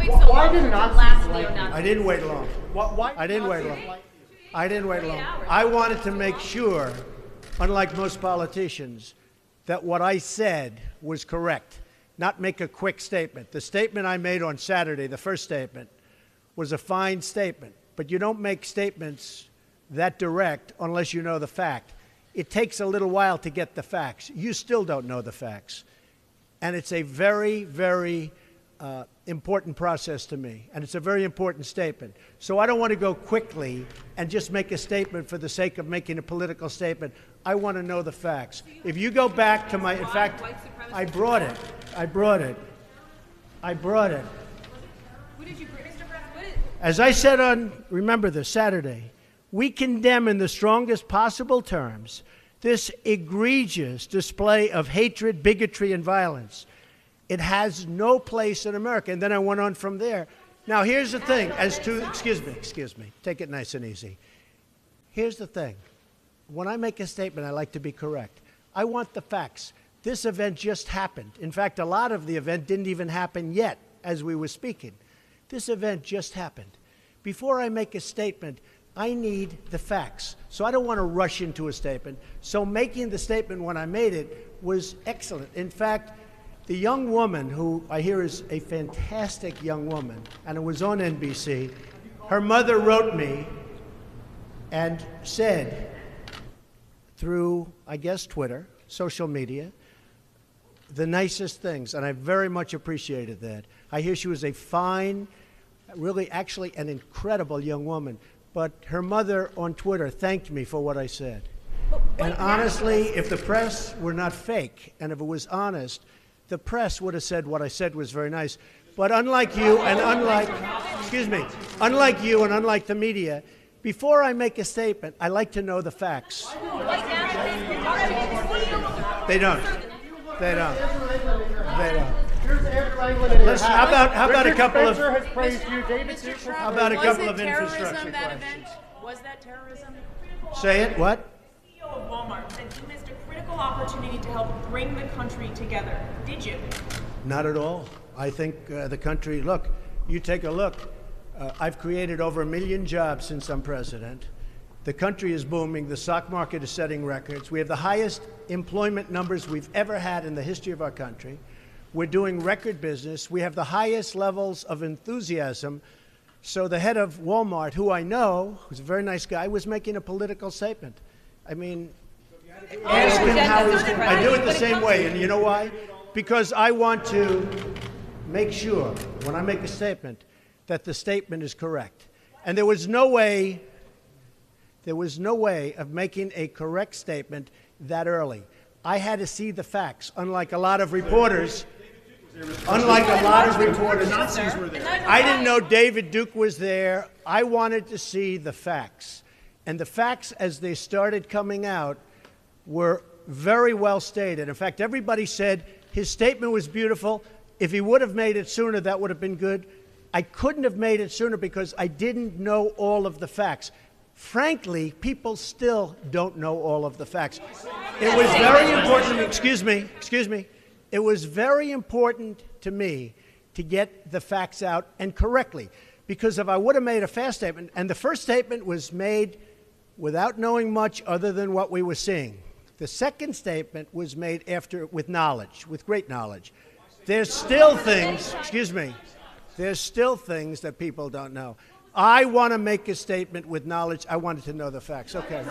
wait so long for it to last neo-Nazi? I didn't wait long. I didn't wait long. I didn't wait long. I wanted to make sure, unlike most politicians, that what I said was correct, not make a quick statement. The statement I made on Saturday, the first statement, was a fine statement. But you don't make statements that direct unless you know the fact. It takes a little while to get the facts. You still don't know the facts. And it's a very, very important process to me. And it's a very important statement. So I don't want to go quickly and just make a statement for the sake of making a political statement. I want to know the facts. If you go back to my, in fact, I brought it. Who did you bring, Mr. President? As I said on, remember this, Saturday, we condemn in the strongest possible terms this egregious display of hatred, bigotry, and violence. It has no place in America. And then I went on from there. Now, here's the thing. As to, excuse me, take it nice and easy. Here's the thing. When I make a statement, I like to be correct. I want the facts. This event just happened. In fact, a lot of the event didn't even happen yet as we were speaking. This event just happened. Before I make a statement, I need the facts. So I don't want to rush into a statement. So making the statement when I made it was excellent. In fact, the young woman, who I hear is a fantastic young woman, and it was on NBC, her mother wrote me and said, through, I guess, Twitter, social media, the nicest things, and I very much appreciated that. I hear she was a fine, really actually an incredible young woman, but her mother on Twitter thanked me for what I said. And honestly, if the press were not fake, and if it was honest, the press would have said what I said was very nice. But unlike you and unlike the media, before I make a statement, I like to know the facts. They don't. Listen, how about a couple of infrastructure questions? Was that terrorism? Say it, what? CEO of Walmart said you missed a critical opportunity to help bring the country together. Did you? Not at all. I think the country, look, you take a look. I've created over 1 million jobs since I'm president. The country is booming. The stock market is setting records. We have the highest employment numbers we've ever had in the history of our country. We're doing record business. We have the highest levels of enthusiasm. So the head of Walmart, who I know, who's a very nice guy, was making a political statement. I mean, ask him how he's doing. I do it the same way, and you know why? Because I want to make sure, when I make a statement, that the statement is correct. And there was no way of making a correct statement that early. I had to see the facts, unlike a lot of reporters. I didn't know David Duke was there. I wanted to see the facts. And the facts, as they started coming out, were very well stated. In fact, everybody said his statement was beautiful. If he would have made it sooner, that would have been good. I couldn't have made it sooner because I didn't know all of the facts. Frankly, people still don't know all of the facts. It was very important, excuse me. It was very important to me to get the facts out, and correctly, because if I would have made a fast statement, and the first statement was made without knowing much other than what we were seeing. The second statement was made after, with knowledge, with great knowledge. There's still things, there's still things that people don't know. I want to make a statement with knowledge. I wanted to know the facts. Okay.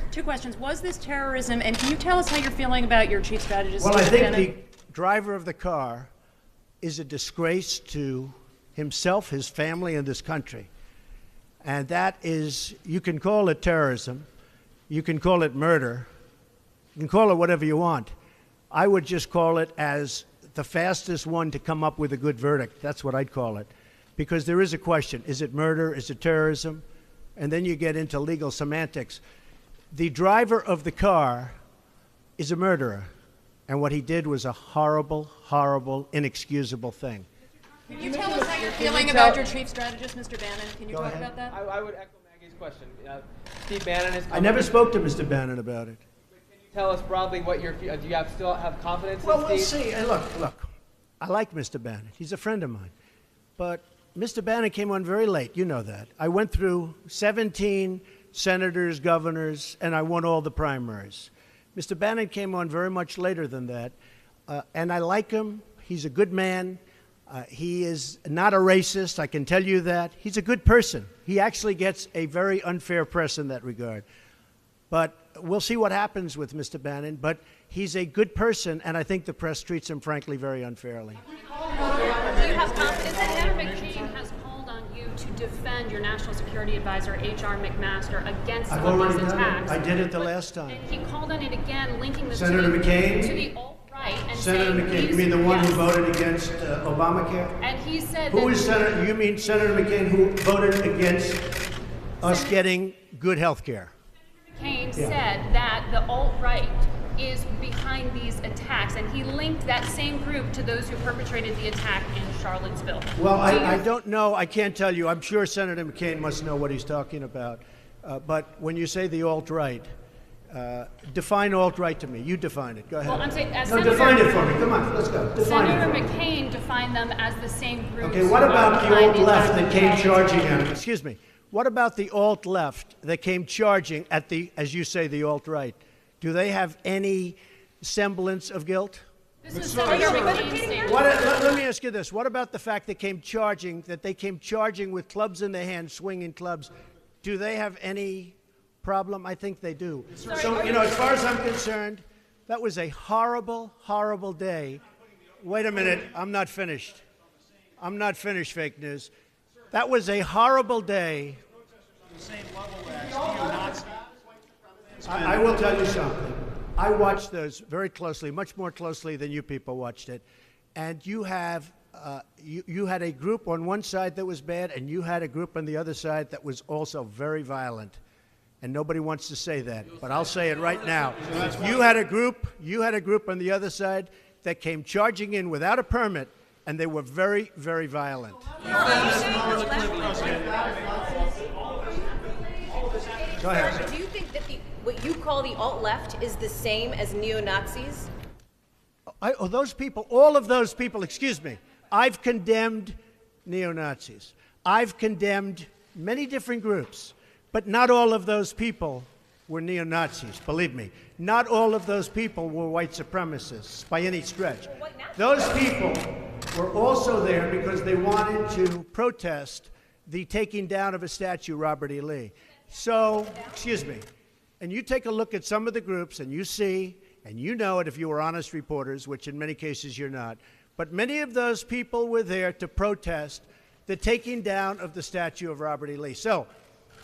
Two questions. Was this terrorism? And can you tell us how you're feeling about your chief strategist? Well, I think the driver of the car is a disgrace to himself, his family, and this country. And that is, you can call it terrorism. You can call it murder. You can call it whatever you want. I would just call it as the fastest one to come up with a good verdict. That's what I'd call it. Because there is a question. Is it murder? Is it terrorism? And then you get into legal semantics. The driver of the car is a murderer. And what he did was a horrible, horrible, inexcusable thing. Can you tell us how you're feeling about your chief strategist, Mr. Bannon? Can you talk about that? I would echo Maggie's question. Steve Bannon is... I never spoke to Mr. Bannon about it. Can you tell us broadly what your... Do you still have confidence in Steve? Well, we'll see. Look. I like Mr. Bannon. He's a friend of mine. But Mr. Bannon came on very late. You know that. I went through 17 senators, governors, and I won all the primaries. Mr. Bannon came on very much later than that. And I like him. He's a good man. He is not a racist. I can tell you that. He's a good person. He actually gets a very unfair press in that regard. But we'll see what happens with Mr. Bannon. But he's a good person, and I think the press treats him, frankly, very unfairly. Do you have confidence that Senator McCain has called on you to defend your National Security Advisor, H.R. McMaster, against some of these attacks? I did it the last time. And he called on it again, linking this Senator McCain? To the alt-right. And Senator McCain, you mean the one who voted against Obamacare? And he said Who is Senator? You mean Senator McCain who voted against us getting good health care? McCain said that the alt-right is behind these attacks, and he linked that same group to those who perpetrated the attack in Charlottesville. Well, I don't know. I can't tell you. I'm sure Senator McCain must know what he's talking about. But when you say the alt-right, define alt-right to me. You define it. Go ahead. Well, I'm saying, as define it for me. Come on, let's go. Define Senator it for me. McCain defined them as the same group. Okay, what about the alt-left that came charging at him? Excuse me. What about the alt-left that came charging at the, as you say, the alt-right? Do they have any semblance of guilt? This is Senator McCain's statement. Let me ask you this. What about the fact that they came charging with clubs in their hands, swinging clubs? Do they have any problem? I think they do. So, you know, as far as I'm concerned, that was a horrible, horrible day. Wait a minute. I'm not finished. I'm not finished, fake news. That was a horrible day. I will tell you something. I watched those very closely, much more closely than you people watched it. And you have, you had a group on one side that was bad, and you had a group on the other side that was also very violent. And nobody wants to say that, but I'll say it right now. You had a group on the other side that came charging in without a permit, and they were very, very violent. Go ahead. Do you think that what you call the alt-left is the same as neo-Nazis? Those people, all of those people, excuse me, I've condemned neo-Nazis. I've condemned many different groups, but not all of those people were neo-Nazis, believe me. Not all of those people were white supremacists by any stretch. Those people were also there because they wanted to protest the taking down of a statue, Robert E. Lee. So, excuse me, and you take a look at some of the groups and you see, and you know it if you were honest reporters, which in many cases you're not, but many of those people were there to protest the taking down of the statue of Robert E. Lee. So,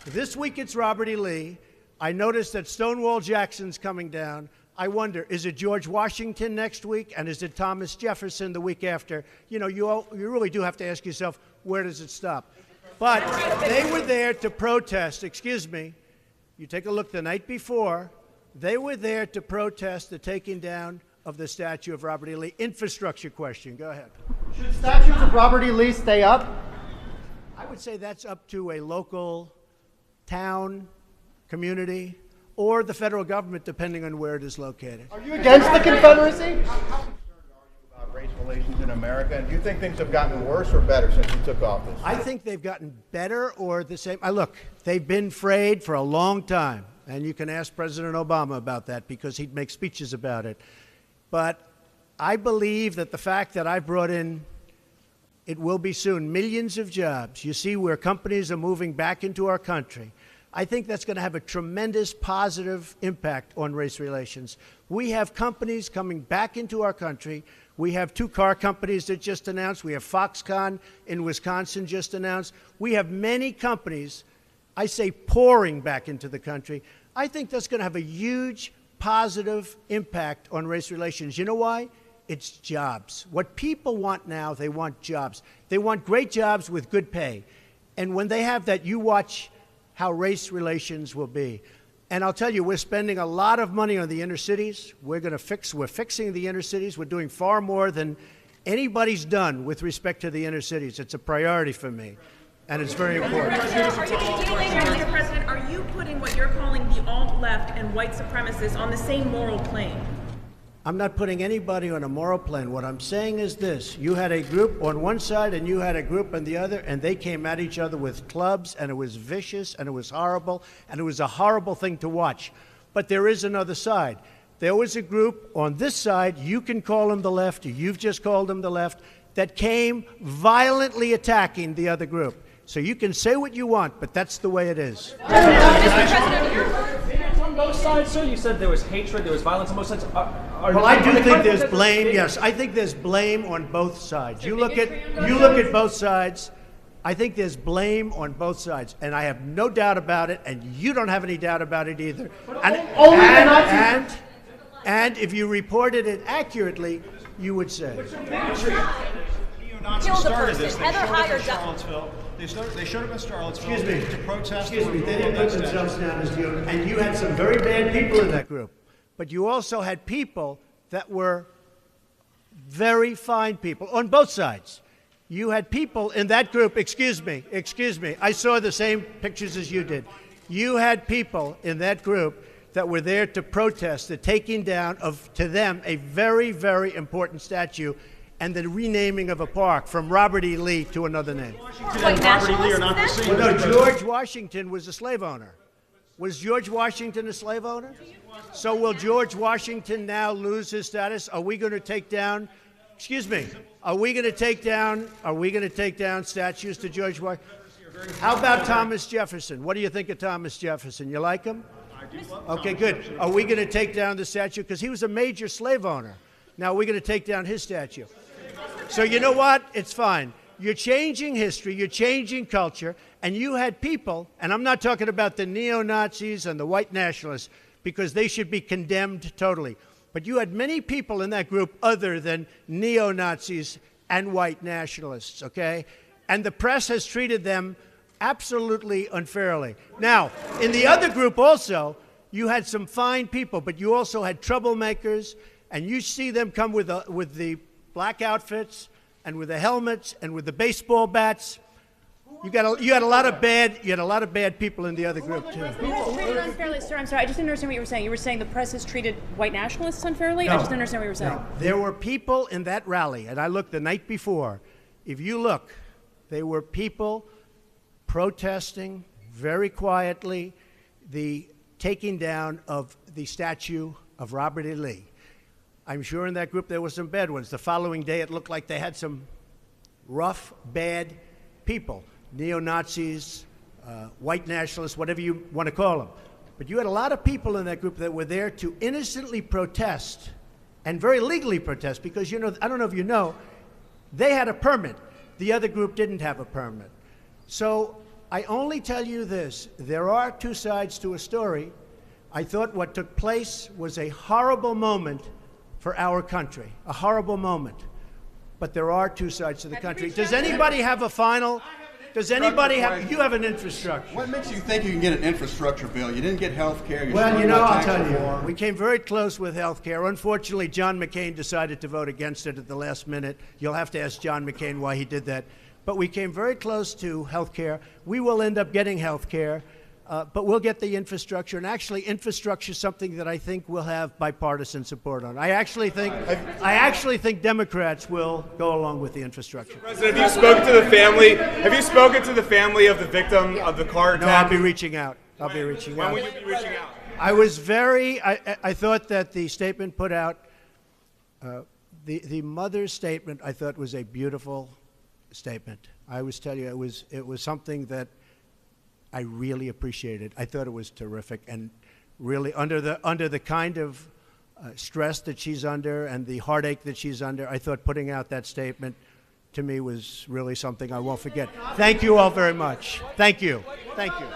this week it's Robert E. Lee. I noticed that Stonewall Jackson's coming down. I wonder, is it George Washington next week, and is it Thomas Jefferson the week after? You know, you really do have to ask yourself, where does it stop? But they were there to protest, excuse me, you take a look the night before, they were there to protest the taking down of the statue of Robert E. Lee. Infrastructure question, go ahead. Should statues of Robert E. Lee stay up? I would say that's up to a local town, community, or the federal government, depending on where it is located. Are you against the Confederacy? About race relations in America, and do you think things have gotten worse or better since you took office? I think they've gotten better or the same. Look, they've been frayed for a long time, and you can ask President Obama about that because he'd make speeches about it. But I believe that the fact that I've brought in, it will be soon, millions of jobs. You see where companies are moving back into our country. I think that's going to have a tremendous positive impact on race relations. We have companies coming back into our country. We have 2 car companies that just announced. We have Foxconn in Wisconsin just announced. We have many companies, I say, pouring back into the country. I think that's going to have a huge positive impact on race relations. You know why? It's jobs. What people want now, they want jobs. They want great jobs with good pay. And when they have that, you watch how race relations will be. And I'll tell you, we're spending a lot of money on the inner cities. We're fixing the inner cities. We're doing far more than anybody's done with respect to the inner cities. It's a priority for me, and it's very important. Mr. President, are you putting what you're calling the alt-left and white supremacists on the same moral plane? I'm not putting anybody on a moral plane. What I'm saying is this. You had a group on one side and you had a group on the other, and they came at each other with clubs, and it was vicious, and it was horrible, and it was a horrible thing to watch. But there is another side. There was a group on this side, you can call them the left, you've just called them the left, that came violently attacking the other group. So you can say what you want, but that's the way it is. On both sides, sir. You said there was hatred, there was violence on both sides. Well, I do think there's blame. Yes, I think there's blame on both sides. You look at both sides. I think there's blame on both sides, and I have no doubt about it, and you don't have any doubt about it either. And if you reported it accurately, you would say. Kill the person. Heather hired Charlottesville. They showed up in Charlottesville to protest. Excuse me, they didn't put themselves down as the owner. And you had some very bad people in that group. But you also had people that were very fine people on both sides. You had people in that group, excuse me, I saw the same pictures as you did. You had people in that group that were there to protest the taking down of, to them, a very, very important statue and the renaming of a park from Robert E. Lee to another name. Like nationalists then? Well, no, George Washington was a slave owner. Was George Washington a slave owner? So will George Washington now lose his status? Are we going to take down, excuse me, are we going to take down statues to George Washington? How about Thomas Jefferson? What do you think of Thomas Jefferson? You like him? Okay, good. Are we going to take down the statue? Because he was a major slave owner. Now, we're going to take down his statue. So you know what? It's fine. You're changing history, you're changing culture, and you had people, and I'm not talking about the neo-Nazis and the white nationalists, because they should be condemned totally. But you had many people in that group other than neo-Nazis and white nationalists, okay? And the press has treated them absolutely unfairly. Now, in the other group also, you had some fine people, but you also had troublemakers, and you see them come with the black outfits and with the helmets and with the baseball bats. You had a lot of bad people in the other group too. The press is treated unfairly, sir. I'm sorry, I just didn't understand what you were saying. You were saying the press has treated white nationalists unfairly? No. I just didn't understand what you were saying. No. There were people in that rally, and I looked the night before. If you look, there were people protesting very quietly the taking down of the statue of Robert E. Lee. I'm sure in that group there were some bad ones. The following day it looked like they had some rough, bad people, neo-Nazis, white nationalists, whatever you want to call them. But you had a lot of people in that group that were there to innocently protest and very legally protest because, you know, I don't know if you know, they had a permit. The other group didn't have a permit. So I only tell you this, there are two sides to a story. I thought what took place was a horrible moment for our country, a horrible moment. But there are two sides to the country. Does anybody have a final? Does anybody have? You have an infrastructure. What makes you think you can get an infrastructure bill? You didn't get health care. Well, you know, I'll tell you. We came very close with health care. Unfortunately, John McCain decided to vote against it at the last minute. You'll have to ask John McCain why he did that. But we came very close to health care. We will end up getting health care. But we'll get the infrastructure, and actually infrastructure is something that I think we'll have bipartisan support on. I actually think Democrats will go along with the infrastructure. President, have you spoken to the family? Have you spoken to the family of the victim of the car attack? No, I'll be reaching out. When will you be reaching out? I thought that the statement put out, the mother's statement, I thought was a beautiful statement. I always tell you, it was something that I really appreciated. I thought it was terrific, and really under the kind of stress that she's under and the heartache that she's under, I thought putting out that statement to me was really something I won't forget. Thank you all very much. Thank you. Thank you.